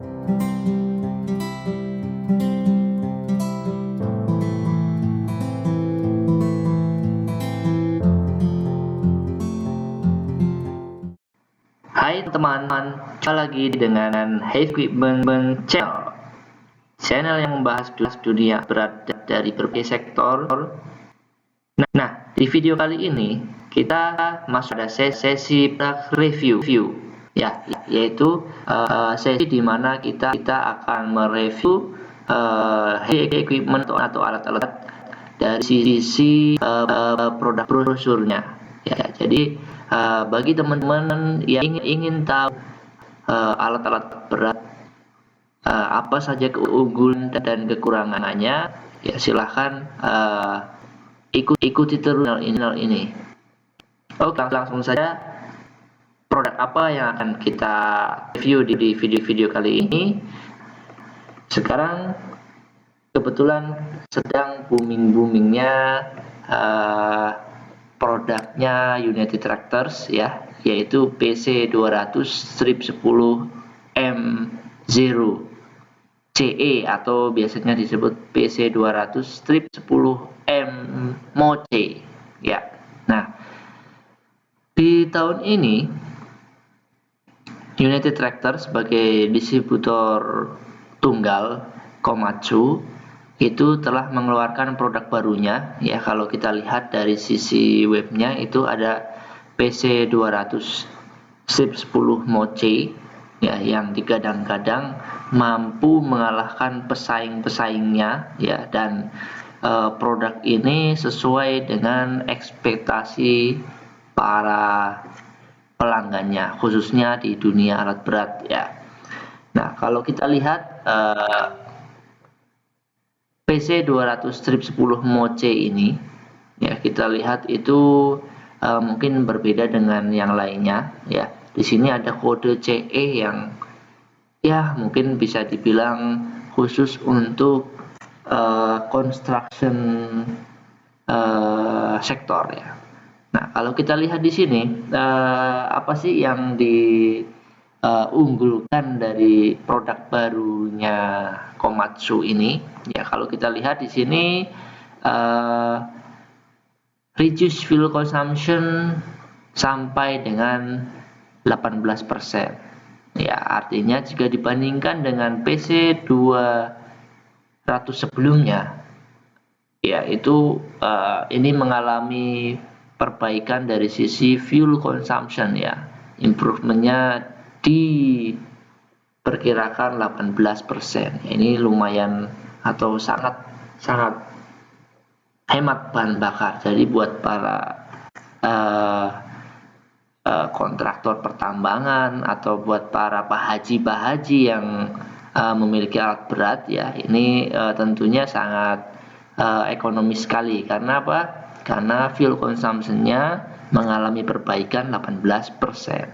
Hai teman-teman, jumpa lagi dengan Heavy Equipment Channel yang membahas dunia berat dari berbagai sektor. Nah, di video kali ini kita masuk pada sesi product review, ya, yaitu sesi di mana kita akan mereview heavy equipment atau alat-alat dari sisi produk brosurnya. Ya, jadi bagi teman-teman yang ingin tahu alat-alat berat apa saja keunggulan dan kekurangannya, ya silahkan ikuti terus channel ini. Oke, langsung saja produk apa yang akan kita review di video kali ini. Sekarang kebetulan sedang boomingnya produknya United Tractors, ya, yaitu PC200-10M0 CE atau biasanya disebut PC200-10M Moce, ya. Nah, di tahun ini United Tractors sebagai distributor tunggal Komatsu itu telah mengeluarkan produk barunya, ya. Kalau kita lihat dari sisi webnya itu ada PC200-10 Moce, ya, yang digadang-gadang mampu mengalahkan pesaing-pesaingnya, ya, dan produk ini sesuai dengan ekspektasi para pelanggannya, khususnya di dunia alat berat, ya. Nah, kalau kita lihat PC200-10 Moce ini, ya, kita lihat itu mungkin berbeda dengan yang lainnya, ya. Di sini ada kode CE yang, ya, mungkin bisa dibilang khusus untuk construction sektor, ya. Nah, kalau kita lihat di sini apa sih yang diunggulkan dari produk barunya Komatsu ini? Ya, kalau kita lihat di sini reduce fuel consumption sampai dengan 18%. Ya, artinya jika dibandingkan dengan PC200 sebelumnya, ya, itu ini mengalami perbaikan dari sisi fuel consumption, ya. Improvementnya diperkirakan 18%. Ini lumayan atau sangat hemat bahan bakar. Jadi buat para kontraktor pertambangan atau buat para pahaji yang memiliki alat berat, ya, ini tentunya sangat ekonomis sekali. Karena apa? Karena fuel consumption-nya mengalami perbaikan 18%.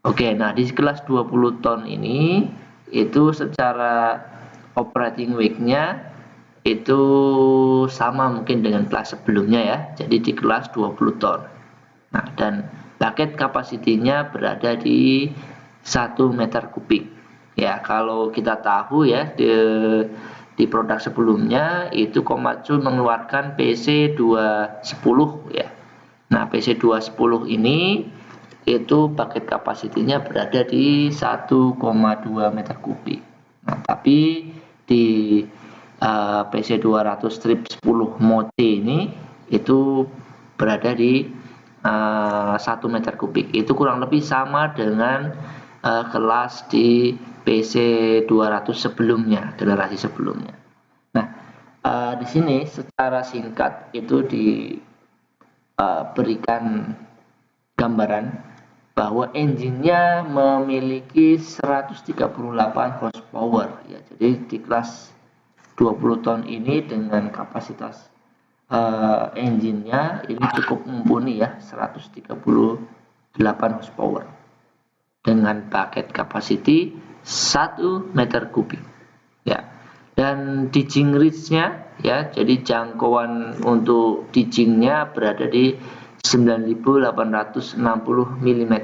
Oke, nah di kelas 20 ton ini itu secara operating weight-nya itu sama mungkin dengan kelas sebelumnya, ya. Jadi di kelas 20 ton. Nah, dan bucket capacity-nya berada di 1 meter kubik. Ya, kalau kita tahu, ya, di produk sebelumnya itu Komatsu mengeluarkan PC210, ya. Nah, PC210 ini itu bucket capacity-nya berada di 1,2 meter kubik. Nah, tapi di PC200-10 Moce ini itu berada di 1 meter kubik. Itu kurang lebih sama dengan kelas di PC200 sebelumnya, generasi sebelumnya. Nah, di sini secara singkat itu diberikan gambaran bahwa engine-nya memiliki 138 horsepower, ya. Jadi di kelas 20 ton ini dengan kapasitas engine-nya ini cukup mumpuni, ya, 138 horsepower dengan bucket capacity 1 meter kubik, ya. Dan ditching reach-nya, ya, jadi jangkauan untuk ditching-nya berada di 9.860 mm.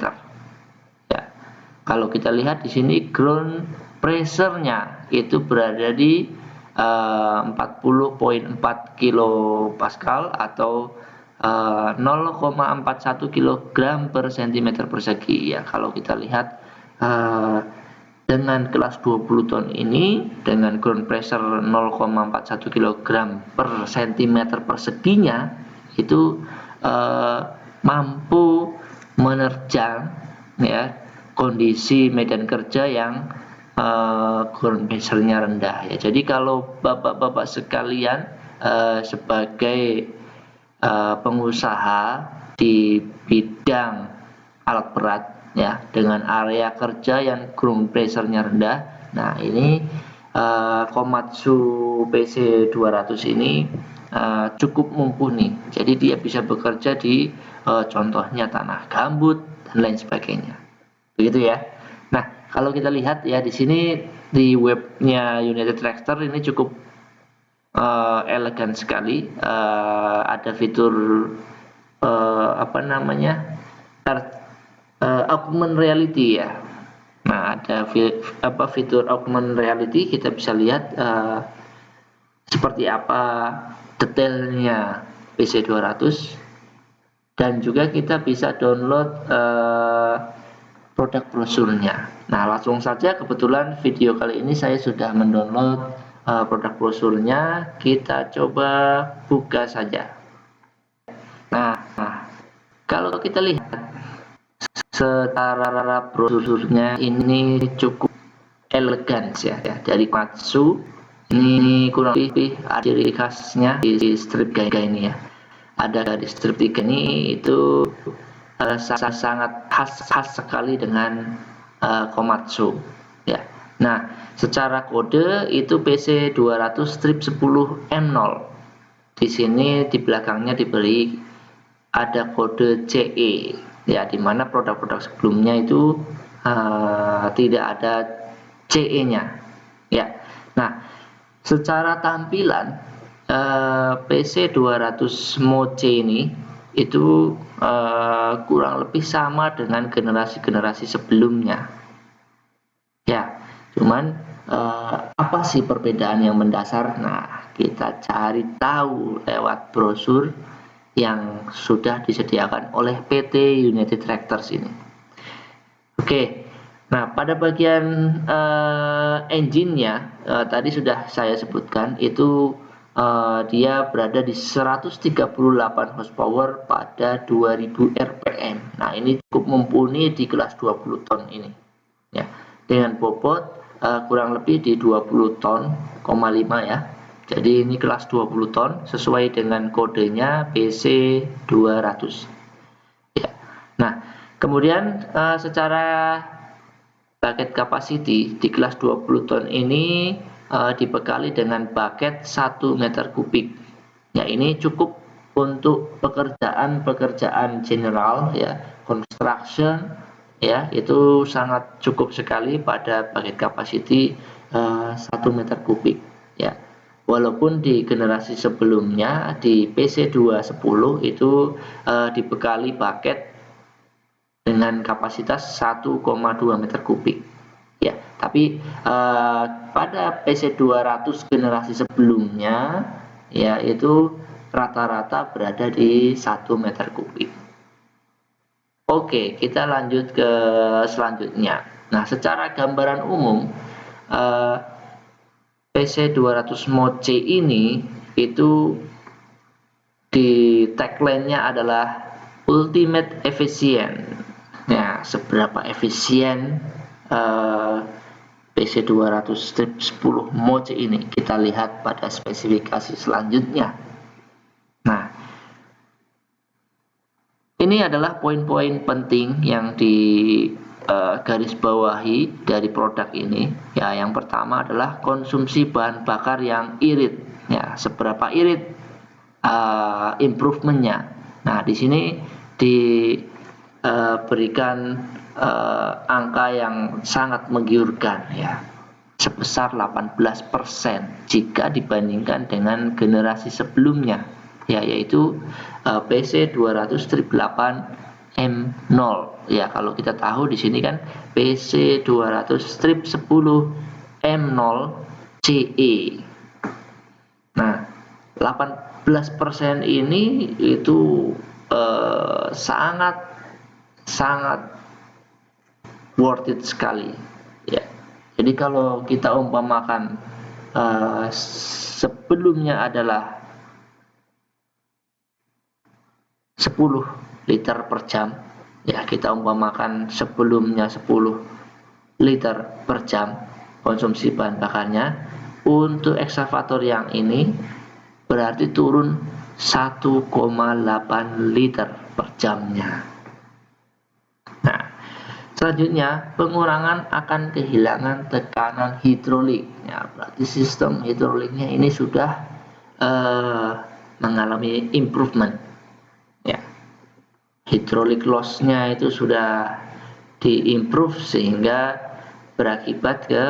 Ya. Kalau kita lihat di sini ground pressure-nya itu berada di 40,4 kilopascal atau 0,41 kg per cm persegi. Ya, kalau kita lihat dengan kelas 20 ton ini dengan ground pressure 0,41 kg per cm perseginya itu mampu menerjang ya kondisi medan kerja yang ground pressure-nya rendah ya. Jadi kalau bapak-bapak sekalian sebagai pengusaha di bidang alat berat ya dengan area kerja yang ground pressure-nya rendah. Nah, ini Komatsu PC200 ini cukup mumpuni. Jadi dia bisa bekerja di contohnya tanah gambut dan lain sebagainya. Begitu ya. Nah, kalau kita lihat ya di sini di webnya United Tractor ini cukup elegan sekali. Ada fitur augmented reality ya. Nah, ada fitur augmented reality, kita bisa lihat seperti apa detailnya PC200 dan juga kita bisa download produk brosurnya. Nah, langsung saja kebetulan video kali ini saya sudah mendownload produk brosurnya. Kita coba buka saja. Nah, kalau kita lihat secara brosurnya ini cukup elegan ya dari Komatsu. Ini kurang lebih ada ciri khasnya di strip 3 ini ya. Ada di strip 3 ini itu sangat khas sekali dengan Komatsu ya. Nah, secara kode itu PC200 strip 10 M0. Di sini di belakangnya diberi ada kode CE ya, dimana produk-produk sebelumnya itu tidak ada CE-nya ya. Nah, secara tampilan PC200 Mode C ini itu kurang lebih sama dengan generasi-generasi sebelumnya ya. Cuman apa sih perbedaan yang mendasar? Nah, kita cari tahu lewat brosur yang sudah disediakan oleh PT United Tractors ini. Oke, nah pada bagian engine-nya tadi sudah saya sebutkan itu dia berada di 138 horsepower pada 2000 rpm. Nah, ini cukup mumpuni di kelas 20 ton ini ya, dengan bobot kurang lebih di 20 ton, 5 ya. Jadi ini kelas 20 ton sesuai dengan kodenya PC200 ya. Nah, kemudian secara bucket capacity di kelas 20 ton ini dibekali dengan bucket 1 meter kubik ya. Ini cukup untuk pekerjaan general ya, construction ya, itu sangat cukup sekali pada bucket capacity 1 meter kubik ya. Walaupun di generasi sebelumnya di PC210 itu dibekali bucket dengan kapasitas 1,2 meter kubik ya, tapi pada PC200 generasi sebelumnya ya itu rata-rata berada di 1 meter kubik. Oke, kita lanjut ke selanjutnya. Nah, secara gambaran umum PC200 Mode C ini itu di tagline-nya adalah Ultimate Efficient. Nah, seberapa efisien PC200 strip 10 Mode C ini kita lihat pada spesifikasi selanjutnya. Nah, ini adalah poin-poin penting yang di garis bawahi dari produk ini ya. Yang pertama adalah konsumsi bahan bakar yang irit ya, seberapa irit improvementnya. Nah, di sini diberikan angka yang sangat menggiurkan ya, sebesar 18% jika dibandingkan dengan generasi sebelumnya ya, yaitu PC200 strip 8 M0 ya. Kalau kita tahu di sini kan PC200 strip 10 M0 CE. Nah, 18% ini itu sangat worth it sekali ya. Jadi kalau kita umpamakan sebelumnya adalah 10 liter per jam ya, kita umpamakan sebelumnya 10 liter per jam konsumsi bahan bakarnya, untuk eksavator yang ini berarti turun 1,8 liter per jamnya. Nah, selanjutnya pengurangan akan kehilangan tekanan hidrolik ya, berarti sistem hidroliknya ini sudah mengalami improvement ya, hidrolik loss-nya itu sudah diimprove sehingga berakibat ke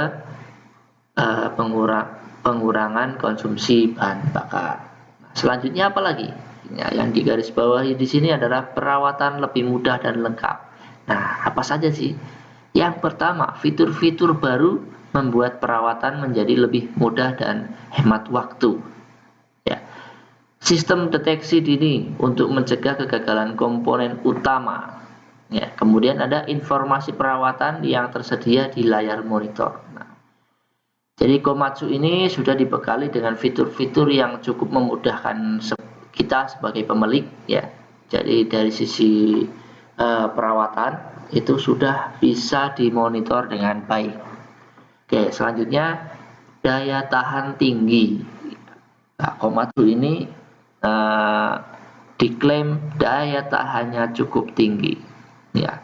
pengurangan konsumsi bahan bakar. Nah, selanjutnya apa lagi? Ya, yang digarisbawahi di sini adalah perawatan lebih mudah dan lengkap. Nah, apa saja sih? Yang pertama, fitur-fitur baru membuat perawatan menjadi lebih mudah dan hemat waktu. Ya. Sistem deteksi dini untuk mencegah kegagalan komponen utama. Ya, kemudian ada informasi perawatan yang tersedia di layar monitor. Nah, jadi Komatsu ini sudah dibekali dengan fitur-fitur yang cukup memudahkan kita sebagai pemilik ya. Jadi dari sisi perawatan itu sudah bisa dimonitor dengan baik. Oke, selanjutnya daya tahan tinggi. Nah, Komatsu ini diklaim daya tahannya cukup tinggi. Ya,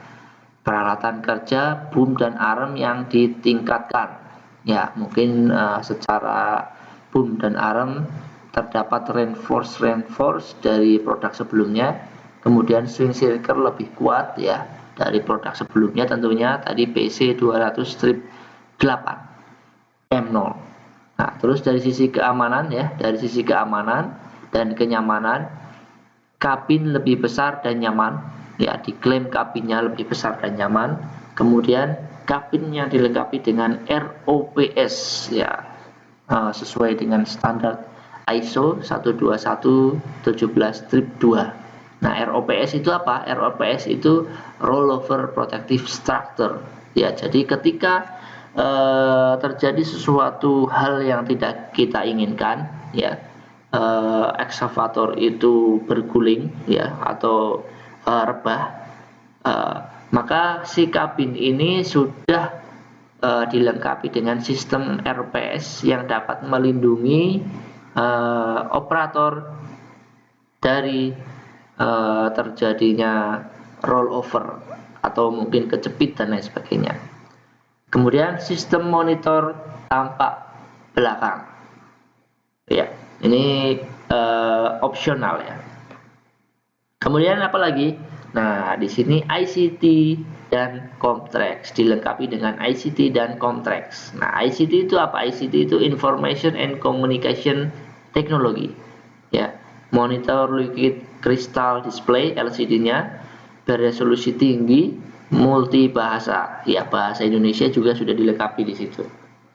peralatan kerja boom dan arm yang ditingkatkan. Ya, mungkin secara boom dan arm terdapat reinforce dari produk sebelumnya, kemudian swing circle lebih kuat ya dari produk sebelumnya tentunya tadi PC200-8 M0. Nah, terus dari sisi keamanan ya, dari sisi keamanan dan kenyamanan, kabin lebih besar dan nyaman ya, diklaim kabinnya lebih besar dan nyaman. Kemudian kabin yang dilengkapi dengan ROPS ya, sesuai dengan standar ISO 12117-2. Nah, ROPS itu apa? ROPS itu Rollover Protective Structure ya. Jadi ketika terjadi sesuatu hal yang tidak kita inginkan ya, eksavator itu berguling ya atau rebah, maka si kabin ini sudah dilengkapi dengan sistem RPS yang dapat melindungi operator dari terjadinya rollover atau mungkin kejepit dan lain sebagainya. Kemudian sistem monitor tampak belakang ya, ini opsional ya. Kemudian apa lagi? Nah, di sini ICT dan Comtrax, dilengkapi dengan ICT dan Comtrax. Nah, ICT itu apa? ICT itu Information and Communication Technology. Ya, monitor liquid crystal display LCD-nya beresolusi tinggi, multi bahasa. Ya, bahasa Indonesia juga sudah dilengkapi di situ.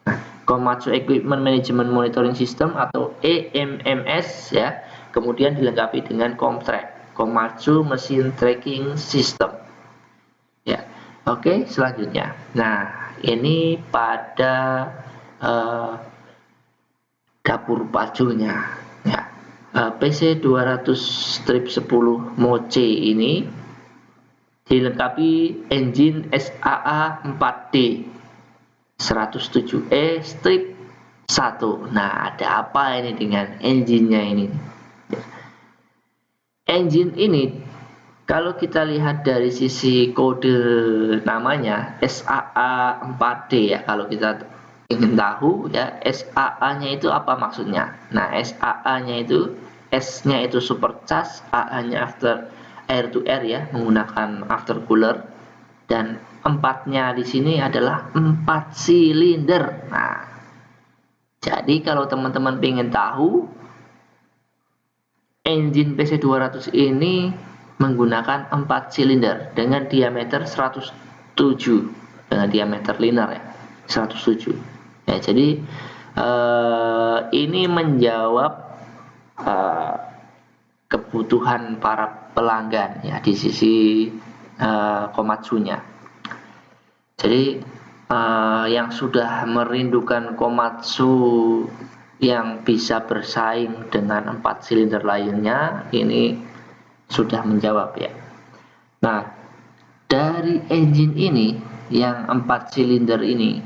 Nah, Komatsu Equipment Management Monitoring System atau EMMS ya, kemudian dilengkapi dengan Comtrax, Komatsu Machine Tracking System. Ya, oke, selanjutnya. Nah, ini pada dapur pacunya. Ya, PC200-10 Moce ini dilengkapi engine SAA 4D 107E-1. Nah, ada apa ini dengan engine-nya ini? Engine ini kalau kita lihat dari sisi kode namanya SAA 4D ya, kalau kita ingin tahu ya SAA-nya itu apa maksudnya. Nah, SAA-nya itu S-nya itu supercharged, A-nya after air to air ya, menggunakan after cooler, dan 4-nya di sini adalah 4 silinder. Nah, jadi kalau teman-teman ingin tahu, engine PC200 ini menggunakan 4 silinder dengan diameter 107, dengan diameter linear ya, 107. Ya, jadi ini menjawab kebutuhan para pelanggan ya di sisi Komatsunya. Jadi yang sudah merindukan Komatsu yang bisa bersaing dengan 4 silinder lainnya ini sudah menjawab ya. Nah, dari engine ini yang 4 silinder ini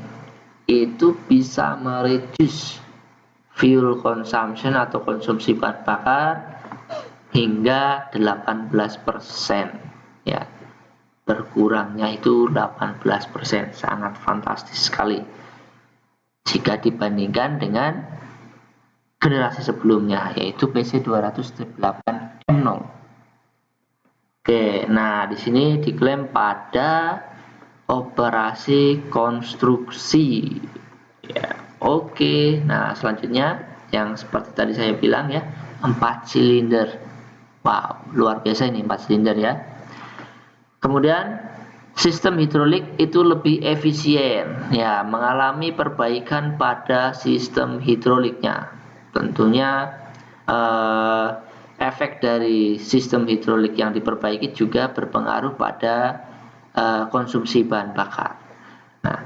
itu bisa mereduce fuel consumption atau konsumsi bahan bakar hingga 18% ya. Berkurangnya itu 18%, sangat fantastis sekali jika dibandingkan dengan generasi sebelumnya, yaitu PC208M0. Oke, nah di sini diklaim pada operasi konstruksi. Ya, oke. Nah, selanjutnya yang seperti tadi saya bilang ya, 4 silinder. Wow, luar biasa ini 4 silinder ya. Kemudian sistem hidrolik itu lebih efisien, ya, mengalami perbaikan pada sistem hidroliknya. Tentunya efek dari sistem hidrolik yang diperbaiki juga berpengaruh pada konsumsi bahan bakar. Nah,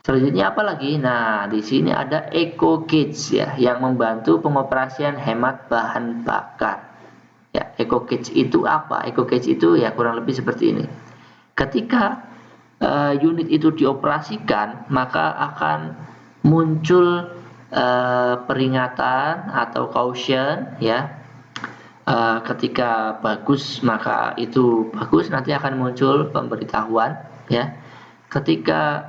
selanjutnya apa lagi? Nah, di sini ada eco gauge ya, yang membantu pengoperasian hemat bahan bakar. Ya, eco gauge itu apa? Eco gauge itu ya kurang lebih seperti ini. Ketika unit itu dioperasikan, maka akan muncul peringatan atau caution ya. Ketika bagus maka itu bagus, nanti akan muncul pemberitahuan ya. Ketika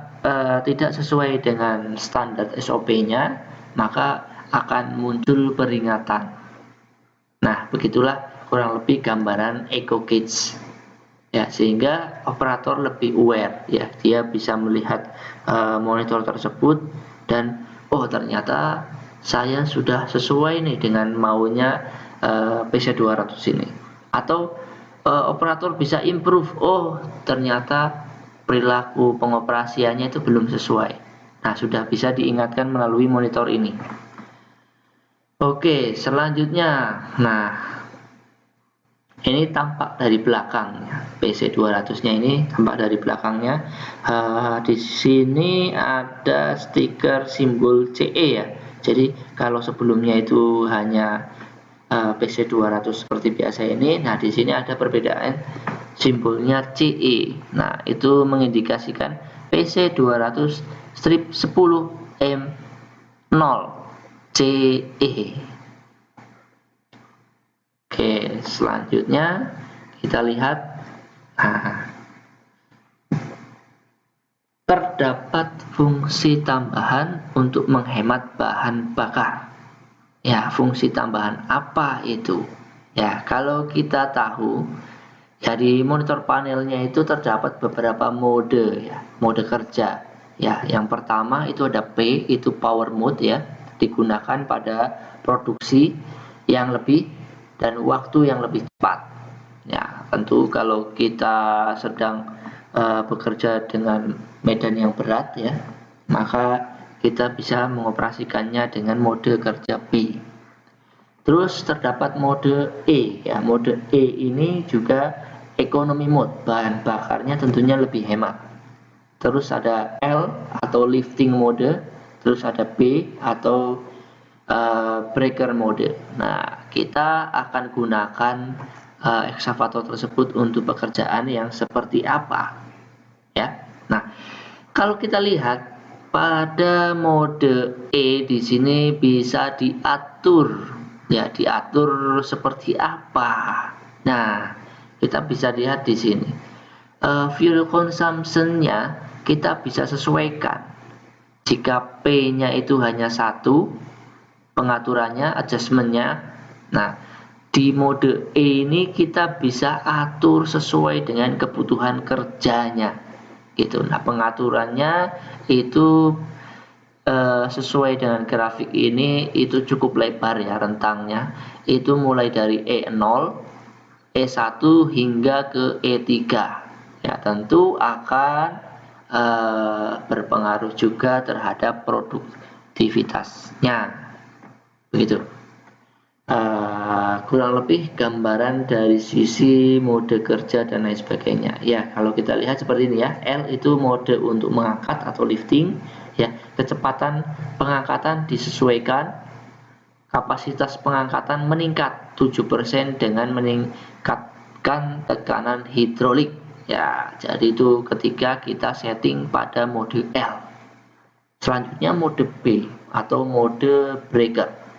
tidak sesuai dengan standar SOP-nya, maka akan muncul peringatan. Nah, begitulah kurang lebih gambaran eco gauge. Ya, sehingga operator lebih aware ya, dia bisa melihat monitor tersebut dan oh ternyata saya sudah sesuai nih dengan maunya PC200 ini, atau operator bisa improve, oh ternyata perilaku pengoperasiannya itu belum sesuai. Nah, sudah bisa diingatkan melalui monitor ini. Oke, selanjutnya, nah ini tampak dari belakangnya, PC200-nya ini tampak dari belakangnya. Di sini ada stiker simbol CE ya. Jadi kalau sebelumnya itu hanya PC200 seperti biasa ini, nah di sini ada perbedaan simbolnya CE. Nah, itu mengindikasikan PC200-10M0 CE. Oke, selanjutnya kita lihat, terdapat fungsi tambahan untuk menghemat bahan bakar. Ya, fungsi tambahan apa itu? Ya, kalau kita tahu, ya di monitor panelnya itu terdapat beberapa mode ya, mode kerja. Ya, yang pertama itu ada P, itu power mode ya, digunakan pada produksi yang lebih dan waktu yang lebih cepat. Ya, tentu kalau kita sedang bekerja dengan medan yang berat ya, maka kita bisa mengoperasikannya dengan mode kerja P. Terus terdapat mode E ya, mode E ini juga economy mode, bahan bakarnya tentunya lebih hemat. Terus ada L atau lifting mode, terus ada B atau breaker mode. Nah, kita akan gunakan eksavator tersebut untuk pekerjaan yang seperti apa ya. Nah, kalau kita lihat pada mode E di sini bisa diatur ya, diatur seperti apa. Nah, kita bisa lihat di sini fuel consumption-nya kita bisa sesuaikan. Jika P-nya itu hanya 1, pengaturannya, adjustmentnya. Nah, di mode E ini kita bisa atur sesuai dengan kebutuhan kerjanya, gitu. Nah, pengaturannya itu sesuai dengan grafik ini itu cukup lebar ya rentangnya. Itu mulai dari E0, E1 hingga ke E3. Ya, tentu akan berpengaruh juga terhadap produk aktivitasnya. Begitu. Kurang lebih gambaran dari sisi mode kerja dan lain sebagainya. Ya, kalau kita lihat seperti ini ya, L itu mode untuk mengangkat atau lifting, ya, kecepatan pengangkatan disesuaikan, kapasitas pengangkatan meningkat 7% dengan meningkatkan tekanan hidrolik. Ya, jadi itu ketika kita setting pada mode L. Selanjutnya mode B atau mode breaker.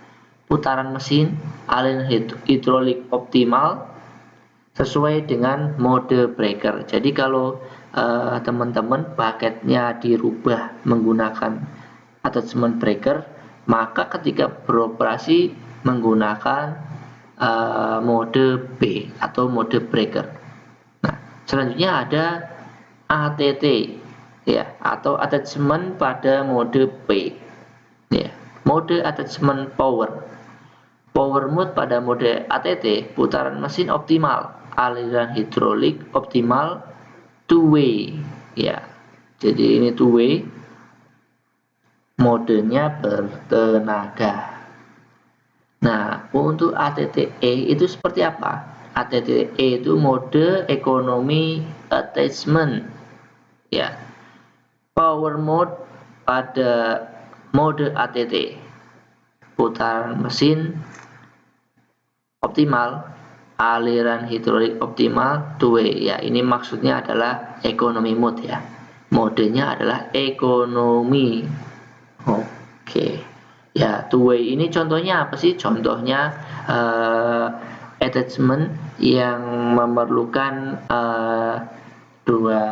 Putaran mesin, aliran hidrolik optimal sesuai dengan mode breaker. Jadi kalau teman-teman paketnya dirubah menggunakan attachment breaker, maka ketika beroperasi menggunakan mode B atau mode breaker. Nah, selanjutnya ada ATT ya, atau attachment pada mode B. Ya, mode attachment power. Power mode pada mode ATT, putaran mesin optimal, aliran hidrolik optimal, two-way. Ya, jadi ini two-way, modenya bertenaga. Nah, untuk ATTE itu seperti apa? ATTE itu mode ekonomi attachment. Ya, power mode pada mode ATT, putaran mesin optimal, aliran hidrolik optimal, two-way. Ya, ini maksudnya adalah ekonomi mode ya. Modenya adalah ekonomi. Oke. Ya, two-way ini contohnya apa sih? Contohnya attachment yang memerlukan dua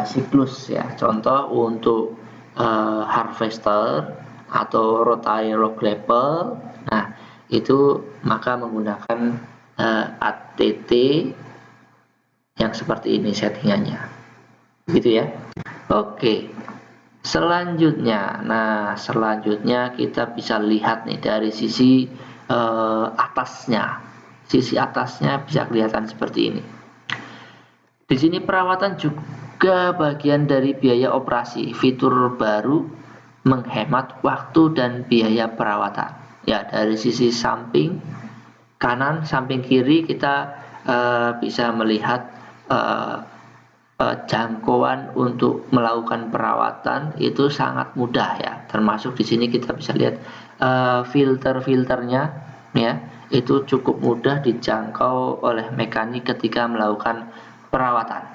siklus ya. Contoh untuk harvester atau rotating grapple. Nah, itu maka menggunakan ATT yang seperti ini settingannya, gitu ya. Oke, selanjutnya, nah selanjutnya kita bisa lihat nih dari sisi atasnya. Sisi atasnya bisa kelihatan seperti ini. Di sini perawatan juga bagian dari biaya operasi. Fitur baru menghemat waktu dan biaya perawatan. Ya, dari sisi samping kanan, samping kiri kita bisa melihat jangkauan untuk melakukan perawatan itu sangat mudah ya. Termasuk di sini kita bisa lihat filter-filternya ya, itu cukup mudah dijangkau oleh mekanik ketika melakukan perawatan.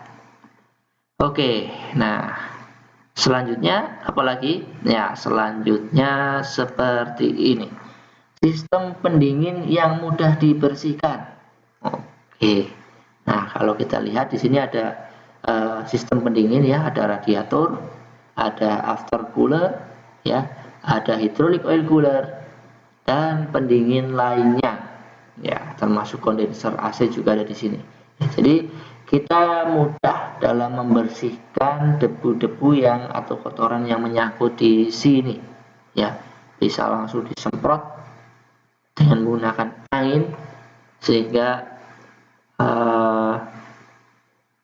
Oke, nah selanjutnya apalagi? Ya, selanjutnya seperti ini. Sistem pendingin yang mudah dibersihkan. Oke. Nah, kalau kita lihat di sini ada sistem pendingin ya, ada radiator, ada after cooler ya, ada hydraulic oil cooler dan pendingin lainnya. Ya, termasuk kondenser AC juga ada di sini. Jadi kita mudah dalam membersihkan debu-debu yang atau kotoran yang menyangkut di sini. Ya, bisa langsung disemprot dengan menggunakan angin sehingga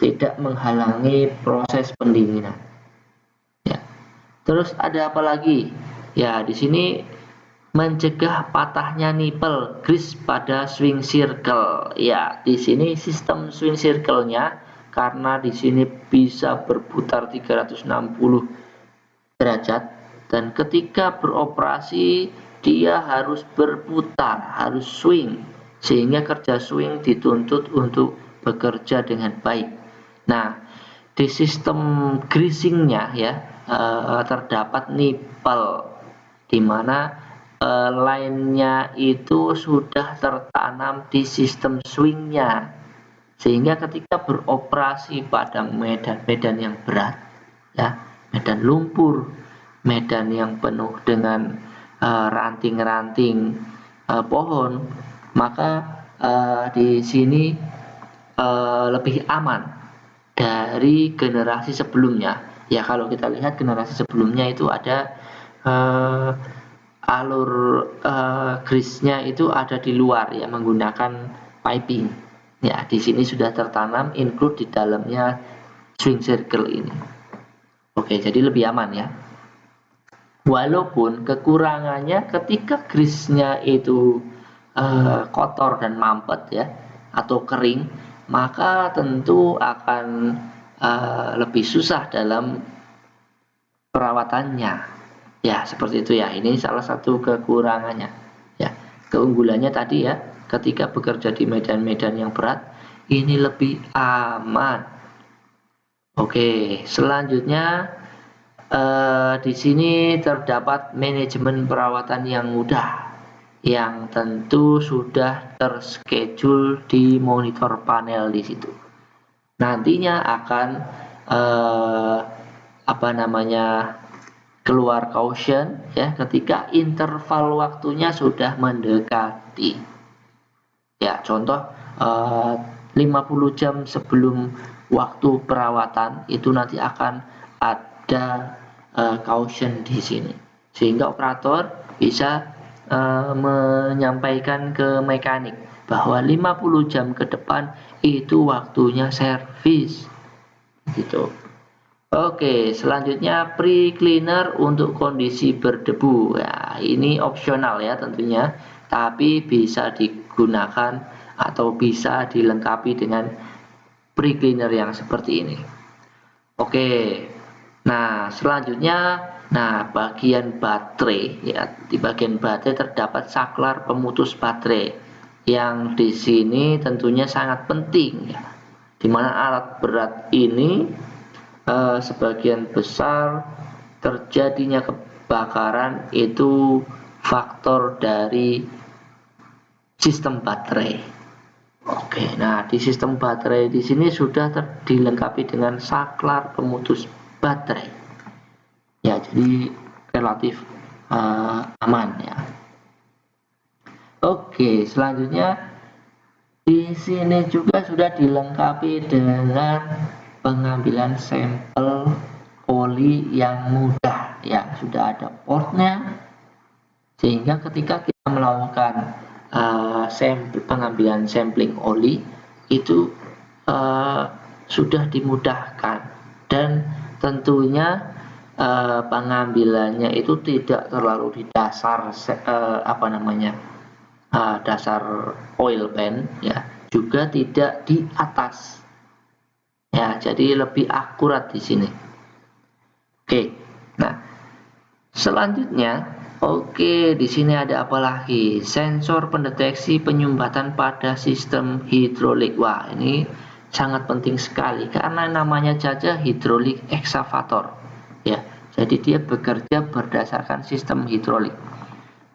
tidak menghalangi proses pendinginan. Ya. Terus ada apa lagi? Ya, di sini mencegah patahnya nipple grease pada swing circle. Ya, di sini sistem swing circle-nya karena di sini bisa berputar 360 derajat dan ketika beroperasi dia harus berputar, harus swing, sehingga kerja swing dituntut untuk bekerja dengan baik. Nah, di sistem greasingnya ya terdapat nipple, di mana line-nya itu sudah tertanam di sistem swingnya, sehingga ketika beroperasi pada medan-medan yang berat, ya, medan lumpur, medan yang penuh dengan ranting-ranting pohon, maka di sini lebih aman dari generasi sebelumnya. Ya, kalau kita lihat generasi sebelumnya itu ada alur grease-nya itu ada di luar ya, menggunakan piping. Ya, di sini sudah tertanam include di dalamnya swing circle ini. Oke, jadi lebih aman ya. Walaupun kekurangannya ketika grease-nya itu kotor dan mampet ya, atau kering, maka tentu akan lebih susah dalam perawatannya. Ya, seperti itu ya. Ini salah satu kekurangannya. Ya, keunggulannya tadi ya, ketika bekerja di medan-medan yang berat, ini lebih aman. Oke, selanjutnya di sini terdapat manajemen perawatan yang mudah, yang tentu sudah terschedule di monitor panel di situ. Nantinya akan keluar caution ya ketika interval waktunya sudah mendekati. Ya, contoh 50 jam sebelum waktu perawatan itu nanti akan ada caution di sini, sehingga operator bisa menyampaikan ke mekanik bahwa 50 jam ke depan itu waktunya servis gitu. Oke, selanjutnya pre-cleaner untuk kondisi berdebu. Ya, ini opsional ya tentunya, tapi bisa digunakan atau bisa dilengkapi dengan pre-cleaner yang seperti ini. Oke, nah selanjutnya, bagian baterai ya, di bagian baterai terdapat saklar pemutus baterai yang di sini tentunya sangat penting ya, di mana alat berat ini sebagian besar terjadinya kebakaran itu faktor dari sistem baterai. Oke, nah di sistem baterai di sini sudah dilengkapi dengan saklar pemutus baterai. Ya, jadi relatif aman ya. Oke, selanjutnya di sini juga sudah dilengkapi dengan pengambilan sampel oli yang mudah ya, sudah ada portnya, sehingga ketika kita melakukan pengambilan sampling oli itu sudah dimudahkan, dan tentunya pengambilannya itu tidak terlalu di dasar dasar oil pan ya, juga tidak di atas ya, jadi lebih akurat di sini. Oke, nah selanjutnya di sini ada apa lagi? Sensor pendeteksi penyumbatan pada sistem hidrolik. Wah, ini sangat penting sekali karena namanya saja hidrolik excavator. Ya, jadi dia bekerja berdasarkan sistem hidrolik.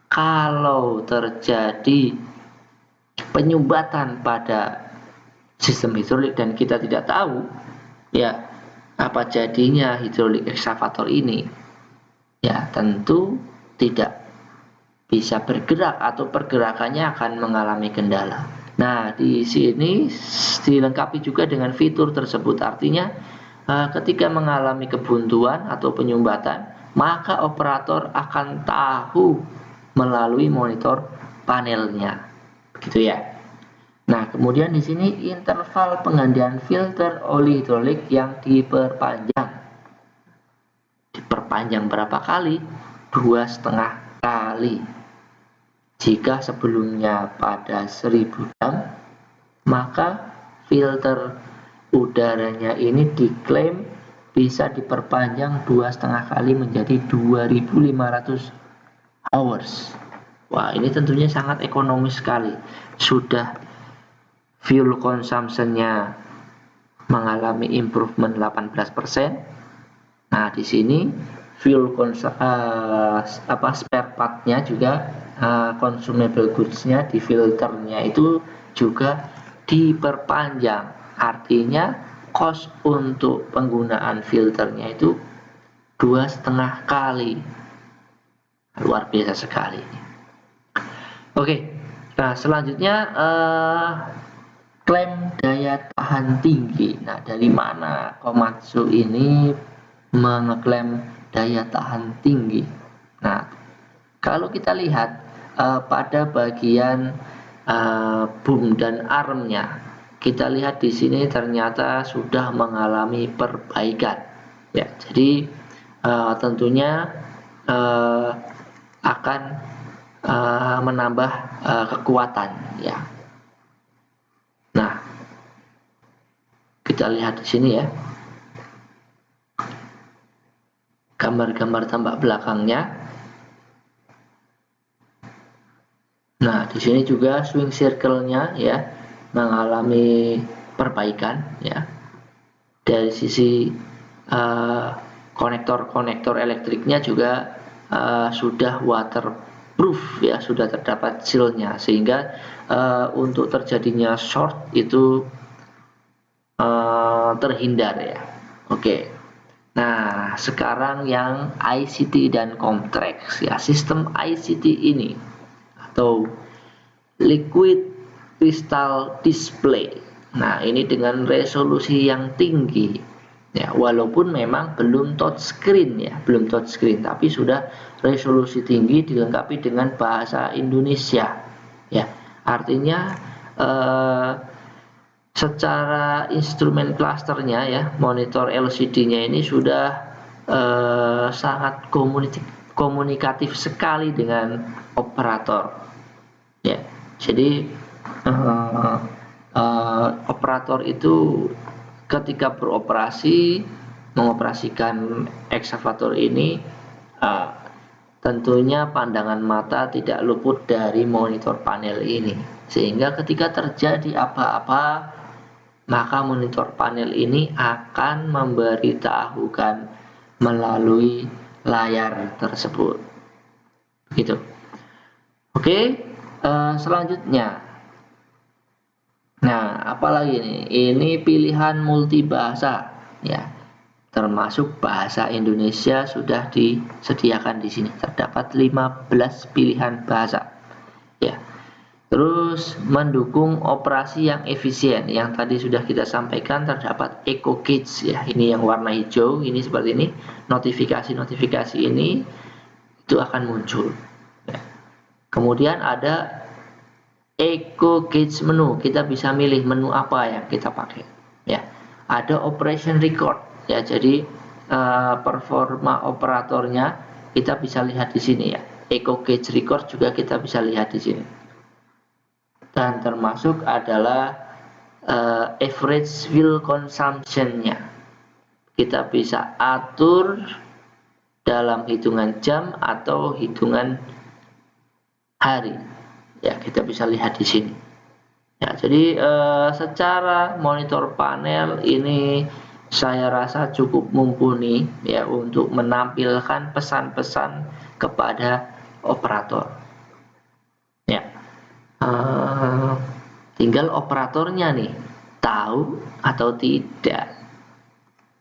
Kalau terjadi penyumbatan pada sistem hidrolik dan kita tidak tahu, ya apa jadinya hidrolik excavator ini? Ya, tentu tidak bisa bergerak atau pergerakannya akan mengalami kendala. Nah, di sini dilengkapi juga dengan fitur tersebut, artinya ketika mengalami kebuntuan atau penyumbatan, maka operator akan tahu melalui monitor panelnya, begitu ya. Nah, kemudian di sini interval penggantian filter oli hidrolik yang diperpanjang. Diperpanjang berapa kali? 2,5 kali. Jika sebelumnya pada 1000 jam, maka filter udaranya ini diklaim bisa diperpanjang 2,5 kali menjadi 2500 hours. Wah, ini tentunya sangat ekonomis sekali. Sudah fuel consumption-nya mengalami improvement 18%. Nah, di sini fuel spare part-nya juga consumable goods-nya di filternya itu juga diperpanjang. Artinya cost untuk penggunaan filternya itu 2,5 kali. Luar biasa sekali. Oke, nah selanjutnya klaim daya tahan tinggi. Nah, dari mana Komatsu ini mengeklaim daya tahan tinggi? Nah, kalau kita lihat pada bagian boom dan armnya, kita lihat di sini ternyata sudah mengalami perbaikan. Ya, jadi tentunya akan menambah kekuatan ya. Nah, kita lihat di sini ya, gambar-gambar tampak belakangnya. Nah, di sini juga swing circle-nya ya mengalami perbaikan ya. Dari sisi konektor-konektor elektriknya juga sudah waterproof ya, sudah terdapat seal-nya, sehingga untuk terjadinya short itu terhindar ya. Oke. Nah, sekarang yang ICT dan Comtrex ya, sistem ICT ini atau Liquid Crystal Display. Nah, ini dengan resolusi yang tinggi ya, walaupun memang belum touchscreen ya, belum touchscreen, tapi sudah resolusi tinggi dilengkapi dengan bahasa Indonesia ya. Artinya secara instrumen clusternya ya, monitor LCD-nya ini sudah sangat komunikatif sekali dengan operator ya. Jadi operator itu ketika beroperasi mengoperasikan ekskavator ini, tentunya pandangan mata tidak luput dari monitor panel ini, sehingga ketika terjadi apa-apa maka monitor panel ini akan memberitahukan melalui layar tersebut. Begitu. Oke, selanjutnya. Nah, apalagi nih? Ini pilihan multibahasa ya. Termasuk bahasa Indonesia sudah disediakan di sini. Terdapat 15 pilihan bahasa. Ya. Terus mendukung operasi yang efisien. Yang tadi sudah kita sampaikan, terdapat Eco Gauge ya. Ini yang warna hijau, ini seperti ini. Notifikasi-notifikasi ini itu akan muncul. Ya. Kemudian ada Eco Gauge menu. Kita bisa milih menu apa yang kita pakai. Ya. Ada Operation Record ya. Jadi performa operatornya kita bisa lihat di sini ya. Eco Gauge Record juga kita bisa lihat di sini. Dan termasuk adalah average fuel consumption-nya. Kita bisa atur dalam hitungan jam atau hitungan hari. Ya, kita bisa lihat di sini. Ya, jadi secara monitor panel ini saya rasa cukup mumpuni ya untuk menampilkan pesan-pesan kepada operator. Ya. Tinggal operatornya nih tahu atau tidak.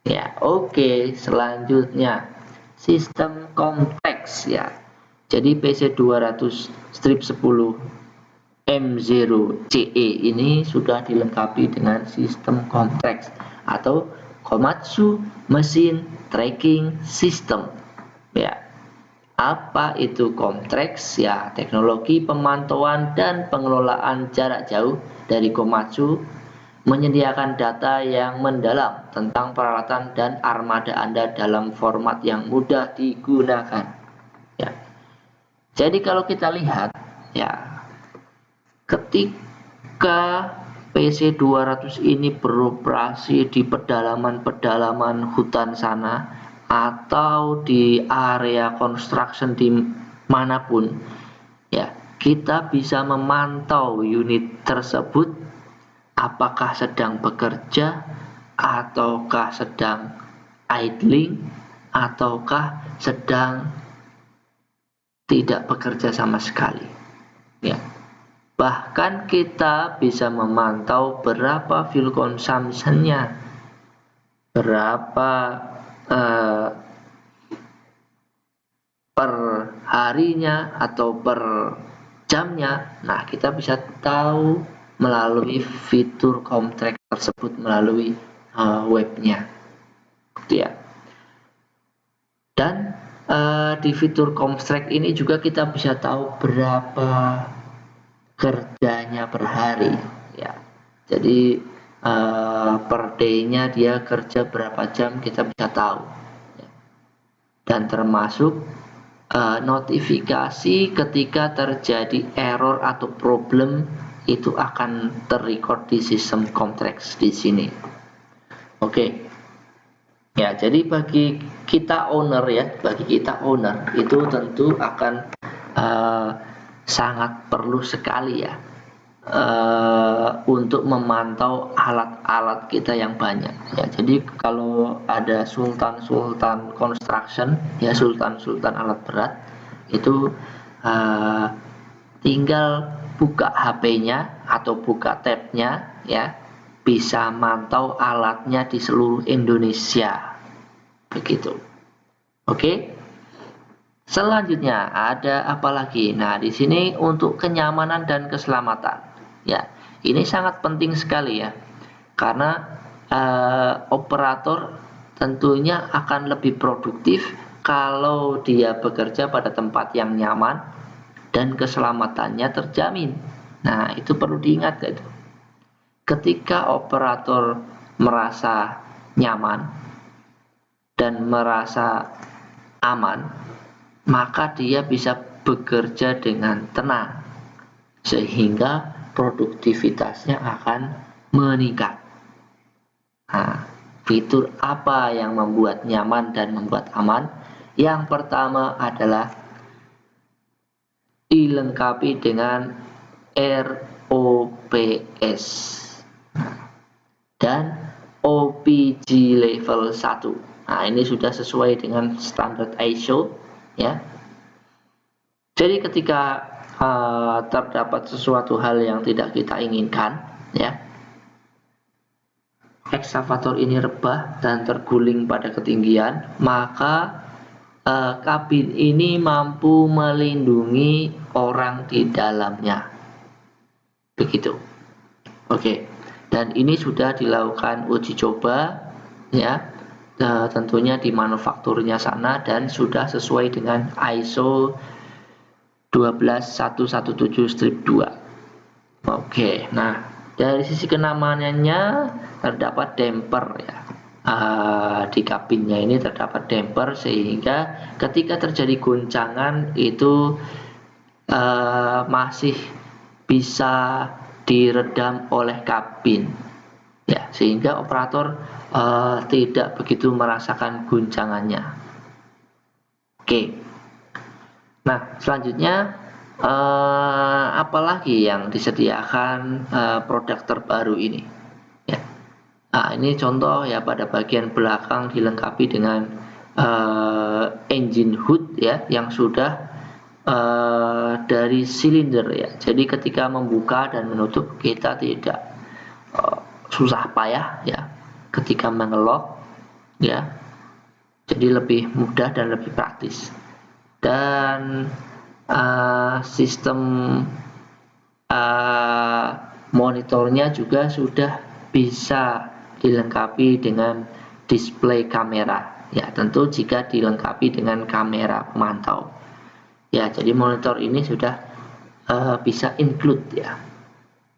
Ya, oke, selanjutnya sistem Comtrex ya. Jadi PC200-10 M0CE ini sudah dilengkapi dengan sistem Comtrex atau Komatsu Machine Tracking System. Ya. Apa itu Comtrex? Ya, teknologi pemantauan dan pengelolaan jarak jauh dari Komatsu menyediakan data yang mendalam tentang peralatan dan armada Anda dalam format yang mudah digunakan. Ya. Jadi kalau kita lihat ya, ketika PC200 ini beroperasi di pedalaman-pedalaman hutan sana atau di area construction di manapun ya, kita bisa memantau unit tersebut apakah sedang bekerja ataukah sedang idling ataukah sedang tidak bekerja sama sekali ya. Bahkan kita bisa memantau berapa fuel consumption-nya, berapa per harinya atau per jamnya. Nah, kita bisa tahu melalui fitur Comtrex tersebut melalui webnya, gitu ya. Dan di fitur Comtrex ini juga kita bisa tahu berapa kerjanya per hari ya. Jadi per day-nya dia kerja berapa jam kita bisa tahu ya. Dan termasuk notifikasi ketika terjadi error atau problem itu akan terrecord di sistem Comtrax di sini. Oke. Ya, jadi bagi kita owner itu tentu akan sangat perlu sekali ya untuk memantau alat-alat kita yang banyak ya. Jadi kalau ada sultan construction ya, sultan alat berat itu tinggal buka HP-nya atau buka tab-nya ya, bisa mantau alatnya di seluruh Indonesia begitu. Oke. Selanjutnya ada apa lagi? Nah, di sini untuk kenyamanan dan keselamatan. Ya, ini sangat penting sekali ya. Karena operator tentunya akan lebih produktif kalau dia bekerja pada tempat yang nyaman dan keselamatannya terjamin. Nah, itu perlu diingat gitu. Ketika operator merasa nyaman dan merasa aman, maka dia bisa bekerja dengan tenang sehingga produktivitasnya akan meningkat. Nah, fitur apa yang membuat nyaman dan membuat aman? Yang pertama adalah dilengkapi dengan ROPS dan OPG level 1. Nah, ini sudah sesuai dengan standar ISO ya. Jadi ketika terdapat sesuatu hal yang tidak kita inginkan ya, ekskavator ini rebah dan terguling pada ketinggian, maka kabin ini mampu melindungi orang di dalamnya begitu. Oke. Dan ini sudah dilakukan uji coba ya, tentunya di manufakturnya sana dan sudah sesuai dengan ISO 12117-2. Oke, nah dari sisi kenyamanannya terdapat damper ya. Di kabinnya ini terdapat damper sehingga ketika terjadi goncangan itu masih bisa diredam oleh kabin ya, sehingga operator tidak begitu merasakan goncangannya. Oke. Nah, selanjutnya apalagi yang disediakan produk terbaru ini ya. Nah, ini contoh ya, pada bagian belakang dilengkapi dengan engine hood ya, yang sudah dari silinder ya. Jadi ketika membuka dan menutup kita tidak susah payah ya ketika mengelok ya. Jadi lebih mudah dan lebih praktis. Dan sistem monitornya juga sudah bisa dilengkapi dengan display kamera ya, tentu jika dilengkapi dengan kamera pemantau ya. Jadi monitor ini sudah bisa include ya.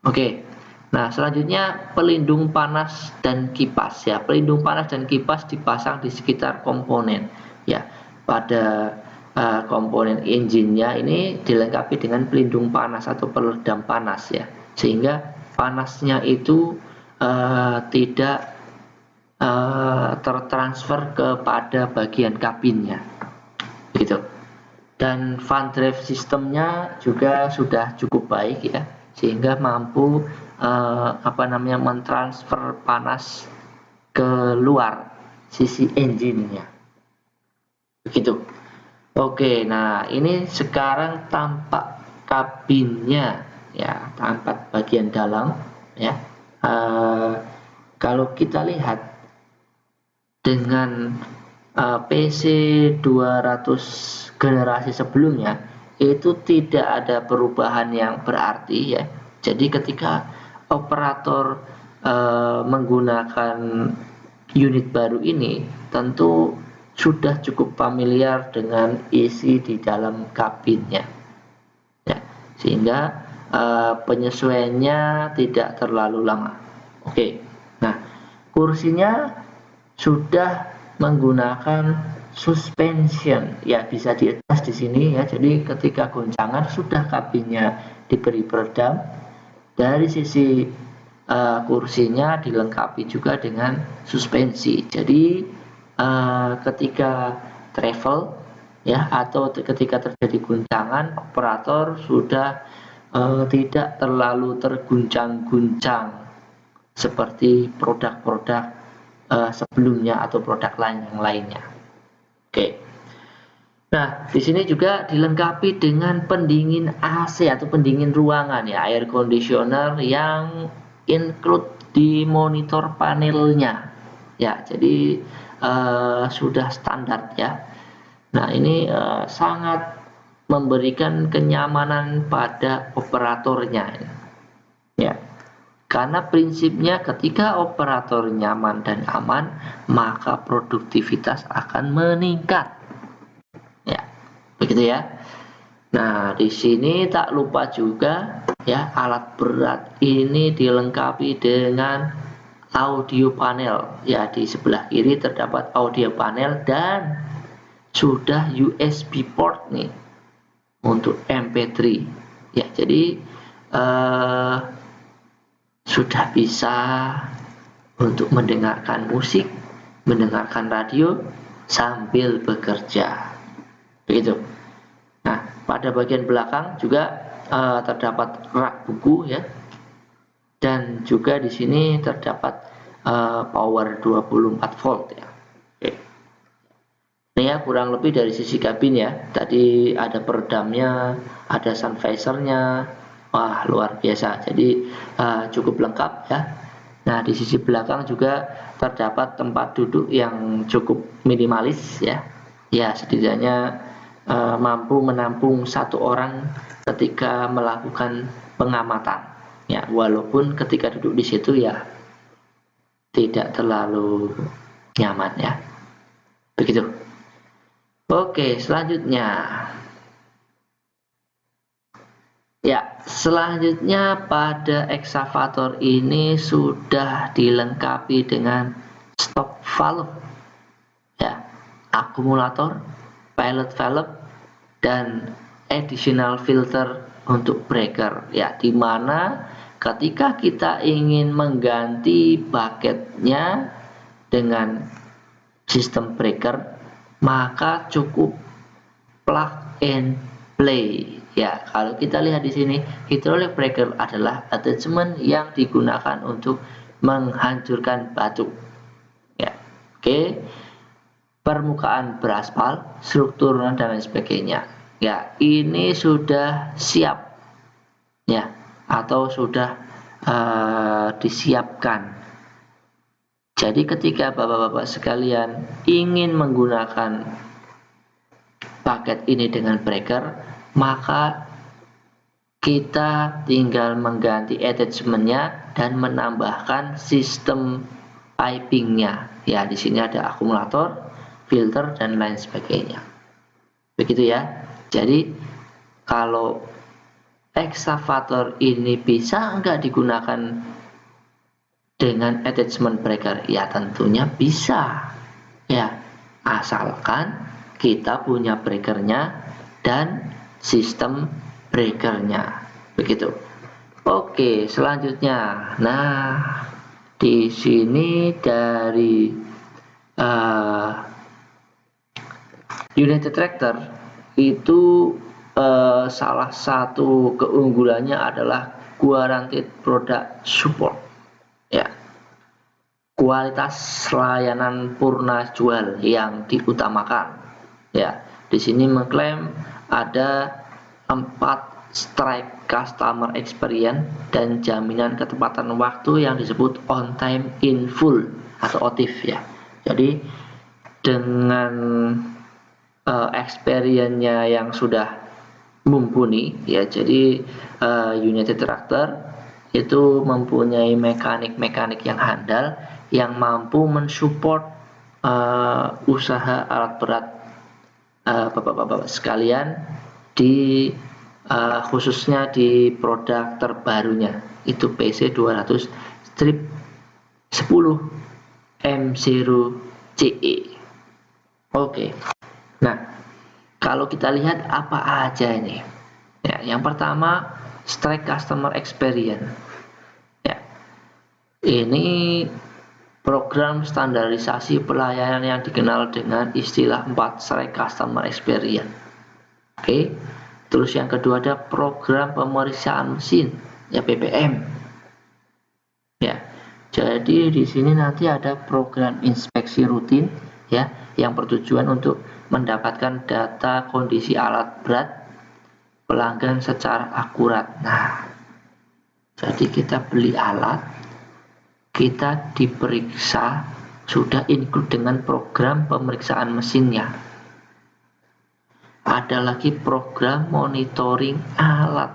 Oke. Nah, selanjutnya pelindung panas dan kipas ya. Pelindung panas dan kipas dipasang di sekitar komponen ya. Pada komponen engine-nya ini dilengkapi dengan pelindung panas atau peredam panas ya, sehingga panasnya itu tidak tertransfer kepada bagian kabinnya gitu. Dan fan drive sistemnya juga sudah cukup baik ya, sehingga mampu mentransfer panas ke luar sisi engine-nya begitu. Oke, nah ini sekarang tampak kabinnya ya, tampak bagian dalam ya. Kalau kita lihat dengan PC 200 generasi sebelumnya itu tidak ada perubahan yang berarti ya. Jadi ketika operator menggunakan unit baru ini tentu sudah cukup familiar dengan isi di dalam kabinnya ya, sehingga penyesuaiannya tidak terlalu lama. Oke. Nah, kursinya sudah menggunakan suspension, ya bisa di-adjust di sini ya. Jadi ketika goncangan sudah kabinnya diberi peredam, dari sisi kursinya dilengkapi juga dengan suspensi. Jadi ketika travel ya atau ketika terjadi guncangan, operator sudah tidak terlalu terguncang-guncang seperti produk-produk sebelumnya atau produk lain yang lainnya. Oke. Nah, di sini juga dilengkapi dengan pendingin AC atau pendingin ruangan ya, air conditioner yang include di monitor panelnya. Ya, jadi sudah standar ya. Nah, ini sangat memberikan kenyamanan pada operatornya. Ya. Karena prinsipnya ketika operator nyaman dan aman, maka produktivitas akan meningkat. Ya, begitu ya. Nah, di sini tak lupa juga ya, alat berat ini dilengkapi dengan audio panel. Ya, di sebelah kiri terdapat audio panel dan sudah USB port nih untuk MP3. Ya, jadi sudah bisa untuk mendengarkan musik, mendengarkan radio sambil bekerja. Begitu. Nah, pada bagian belakang juga terdapat rak buku ya. Dan juga di sini terdapat power 24 volt ya. Oke. Ini ya kurang lebih dari sisi kabin ya. Tadi ada peredamnya, ada sun visornya. Wah, luar biasa. Jadi cukup lengkap ya. Nah, di sisi belakang juga terdapat tempat duduk yang cukup minimalis ya. Ya, setidaknya mampu menampung satu orang ketika melakukan pengamatan. Ya, walaupun ketika duduk di situ ya tidak terlalu nyaman ya. Begitu. Oke, selanjutnya. Ya, selanjutnya pada eksavator ini sudah dilengkapi dengan stop valve, ya, akumulator, pilot valve, dan additional filter untuk breaker. Ya, dimana ketika kita ingin mengganti bucketnya dengan sistem breaker, maka cukup plug and play. Ya, kalau kita lihat di sini, hydraulic breaker adalah attachment yang digunakan untuk menghancurkan batu. Ya, oke. Permukaan beraspal, struktur dan lain sebagainya. Ya, ini sudah siap. Ya, atau sudah disiapkan. Jadi ketika Bapak-bapak sekalian ingin menggunakan paket ini dengan breaker, maka kita tinggal mengganti attachmentnya dan menambahkan sistem pipingnya. Ya, di sini ada akumulator, filter, dan lain sebagainya. Begitu ya. Jadi kalau eksavator ini bisa enggak digunakan dengan attachment breaker? Ya, tentunya bisa. Ya, asalkan kita punya breakernya dan sistem breakernya. Begitu. Oke, selanjutnya. Nah, di sini dari United Tractor itu salah satu keunggulannya adalah guaranteed product support. Ya. Kualitas layanan purna jual yang diutamakan. Ya, di sini mengklaim ada 4 strike customer experience dan jaminan ketepatan waktu yang disebut on time in full atau OTIF ya. Jadi dengan experience-nya yang sudah mumpuni ya, jadi United Tractor itu mempunyai mekanik-mekanik yang handal yang mampu mensupport usaha alat berat Bapak-bapak sekalian di khususnya di produk terbarunya itu PC 200 strip 10 M0 CE. Oke. Nah, kalau kita lihat apa aja ini. Ya, yang pertama, Strike Customer Experience. Ya. Ini program standarisasi pelayanan yang dikenal dengan istilah 4 Strike Customer Experience. Oke. Terus yang kedua ada program pemeriksaan mesin, ya PPM. Ya. Jadi di sini nanti ada program inspeksi rutin ya yang bertujuan untuk mendapatkan data kondisi alat berat pelanggan secara akurat. Nah, jadi kita beli alat, kita diperiksa, sudah include dengan program pemeriksaan mesinnya. Ada lagi program monitoring alat.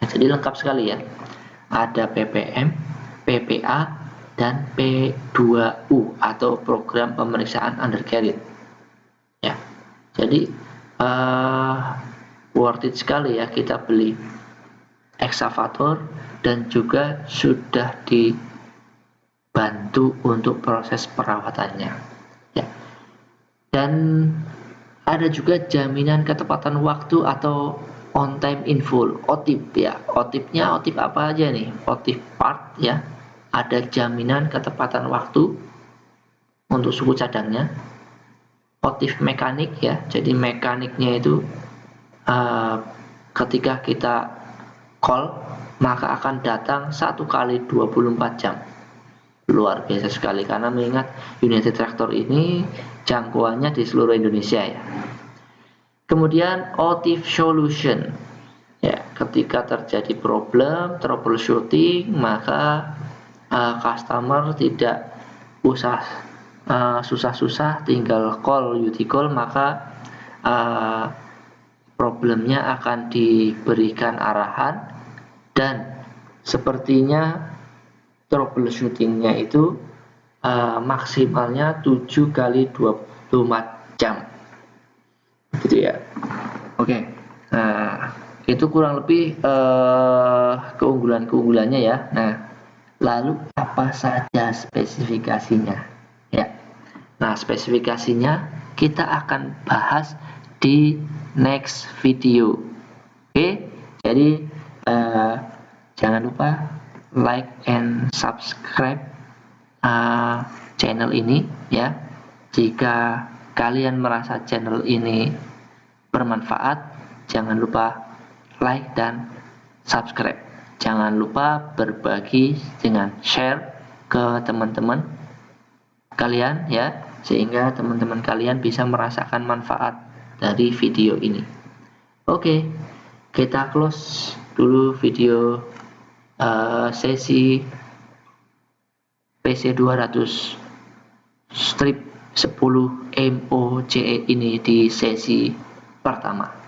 Nah, jadi lengkap sekali ya. Ada PPM, PPA, dan P2U atau program pemeriksaan undercarriage. Ya, jadi worth it sekali ya kita beli eksavator dan juga sudah dibantu untuk proses perawatannya. Ya, dan ada juga jaminan ketepatan waktu atau on time in full, OTIP ya. OTIP-nya OTIP apa aja nih? OTIP part ya. Ada jaminan ketepatan waktu untuk suku cadangnya. OTIP mekanik ya. Jadi mekaniknya itu ketika kita call maka akan datang 1 kali 24 jam. Luar biasa sekali karena mengingat United Tractor ini jangkauannya di seluruh Indonesia ya. Kemudian OTIF solution. Ya, ketika terjadi problem, troubleshooting, maka customer tidak usah susah-susah tinggal call UT-Call, maka problemnya akan diberikan arahan dan sepertinya troubleshootingnya itu maksimalnya 7 kali 24 jam. Gitu ya. Oke. Nah, itu kurang lebih keunggulan-keunggulannya ya. Nah, lalu apa saja spesifikasinya? Ya. Nah, spesifikasinya kita akan bahas di next video. Oke. Jadi jangan lupa like and subscribe channel ini ya. Jika kalian merasa channel ini bermanfaat, jangan lupa like dan subscribe. Jangan lupa berbagi dengan share ke teman-teman kalian ya, sehingga teman-teman kalian bisa merasakan manfaat dari video ini. Oke, kita close dulu video sesi PC200 strip 10 MOCE ini di sesi pertama.